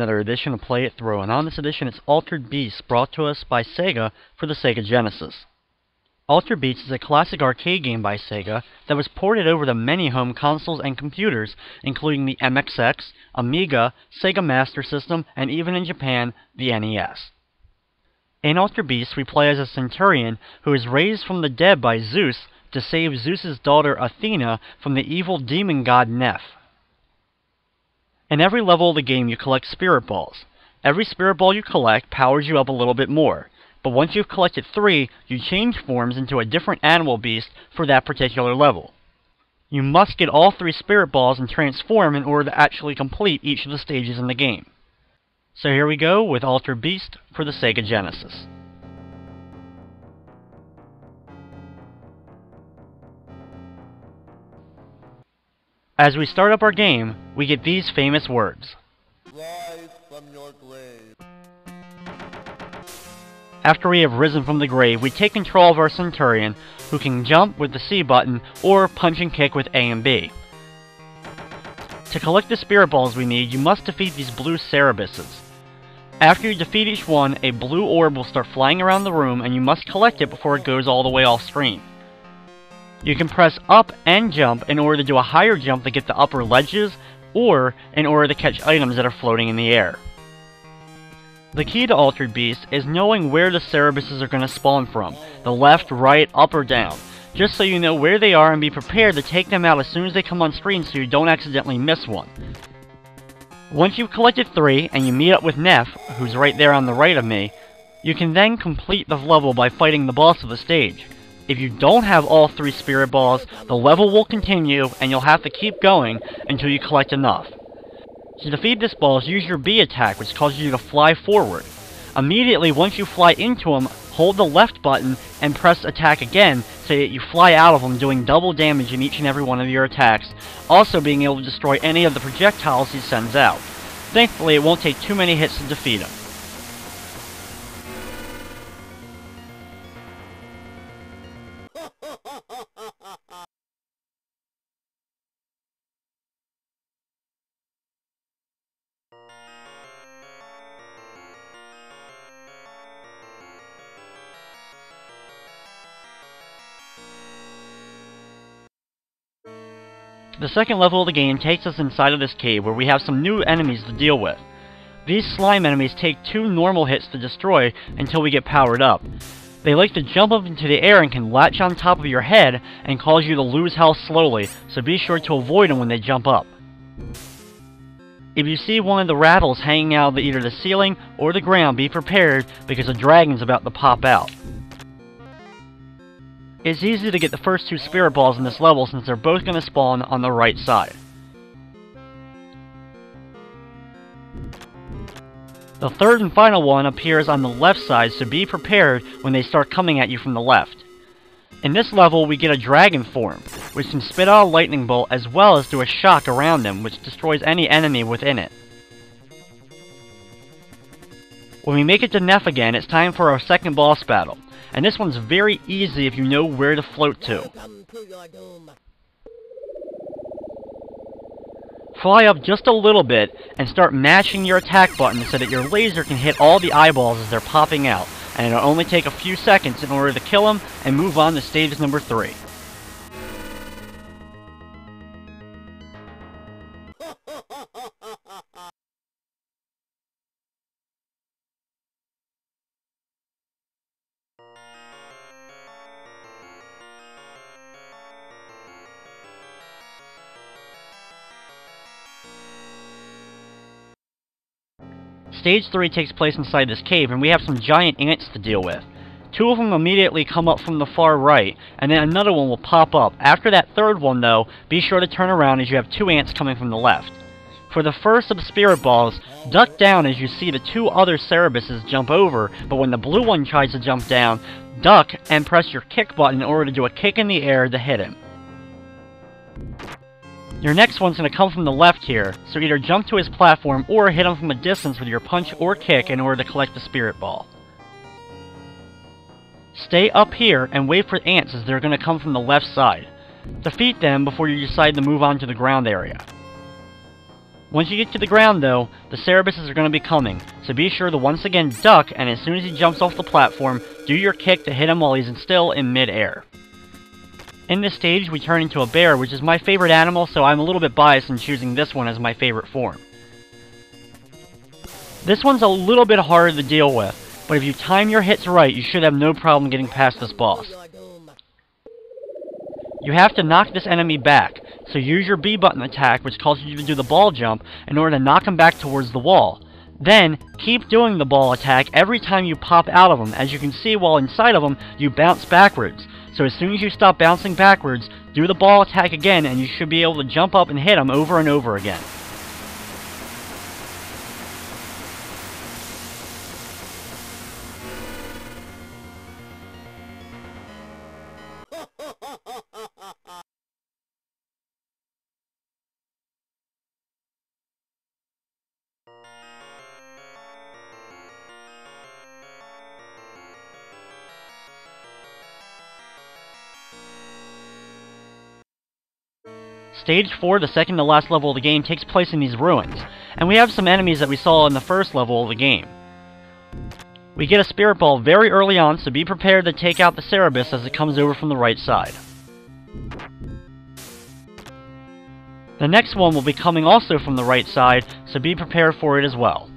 another edition of Play It Through, and on this edition it's Altered Beast, brought to us by Sega for the Sega Genesis. Altered Beast is a classic arcade game by Sega that was ported over to many home consoles and computers, including the MXX, Amiga, Sega Master System, and even in Japan, the NES. In Altered Beast, we play as a centurion who is raised from the dead by Zeus to save Zeus's daughter Athena from the evil demon god Neph. In every level of the game, you collect spirit balls. Every spirit ball you collect powers you up a little bit more, but once you've collected 3, you change forms into a different animal beast for that particular level. You must get all 3 spirit balls and transform in order to actually complete each of the stages in the game. So here we go with Altered Beast for the Sega Genesis. As we start up our game, we get these famous words. Rise from your grave. After we have risen from the grave, we take control of our centurion, who can jump with the C button or punch and kick with A and B. To collect the spirit balls we need, you must defeat these blue Cerebuses. After you defeat each one, a blue orb will start flying around the room, and you must collect it before it goes all the way off screen. You can press up and jump in order to do a higher jump to get the upper ledges, or in order to catch items that are floating in the air. The key to Altered Beast is knowing where the Cerebuses are going to spawn from, the left, right, up, or down, just so you know where they are and be prepared to take them out as soon as they come on screen so you don't accidentally miss one. Once you've collected 3 and you meet up with Neph, who's right there on the right of me, you can then complete the level by fighting the boss of the stage. If you don't have all 3 spirit balls, the level will continue and you'll have to keep going until you collect enough. To defeat this boss, use your B attack, which causes you to fly forward. Immediately once you fly into him, hold the left button and press attack again so that you fly out of him, doing double damage in each and every one of your attacks, also being able to destroy any of the projectiles he sends out. Thankfully, it won't take too many hits to defeat him. The second level of the game takes us inside of this cave where we have some new enemies to deal with. These slime enemies take 2 normal hits to destroy until we get powered up. They like to jump up into the air and can latch on top of your head and cause you to lose health slowly, so be sure to avoid them when they jump up. If you see one of the rattles hanging out of either the ceiling or the ground, be prepared because a dragon's about to pop out. It's easy to get the first 2 spirit balls in this level since they're both going to spawn on the right side. The third and final one appears on the left side, so be prepared when they start coming at you from the left. In this level, we get a dragon form, which can spit out a lightning bolt as well as do a shock around them, which destroys any enemy within it. When we make it to Neph again, it's time for our second boss battle. And this one's very easy if you know where to float to. Fly up just a little bit and start mashing your attack button so that your laser can hit all the eyeballs as they're popping out, and it'll only take a few seconds in order to kill them and move on to stage number 3. Stage 3 takes place inside this cave, and we have some giant ants to deal with. 2 of them immediately come up from the far right, and then another one will pop up. After that third one, though, be sure to turn around as you have 2 ants coming from the left. For the first of spirit balls, duck down as you see the 2 other Cerebuses jump over, but when the blue one tries to jump down, duck and press your kick button in order to do a kick in the air to hit him. Your next one's going to come from the left here, so either jump to his platform or hit him from a distance with your punch or kick in order to collect the spirit ball. Stay up here and wait for ants as they're going to come from the left side. Defeat them before you decide to move on to the ground area. Once you get to the ground though, the Cerebuses are going to be coming, so be sure to once again duck, and as soon as he jumps off the platform, do your kick to hit him while he's still in mid-air. In this stage, we turn into a bear, which is my favorite animal, so I'm a little bit biased in choosing this one as my favorite form. This one's a little bit harder to deal with, but if you time your hits right, you should have no problem getting past this boss. You have to knock this enemy back, so use your B button attack, which causes you to do the ball jump, in order to knock him back towards the wall. Then, keep doing the ball attack every time you pop out of him. As you can see, while inside of him, you bounce backwards. So as soon as you stop bouncing backwards, do the ball attack again, and you should be able to jump up and hit him over and over again. Stage 4, the second to last level of the game, takes place in these ruins, and we have some enemies that we saw in the first level of the game. We get a spirit ball very early on, so be prepared to take out the Cerebus as it comes over from the right side. The next one will be coming also from the right side, so be prepared for it as well.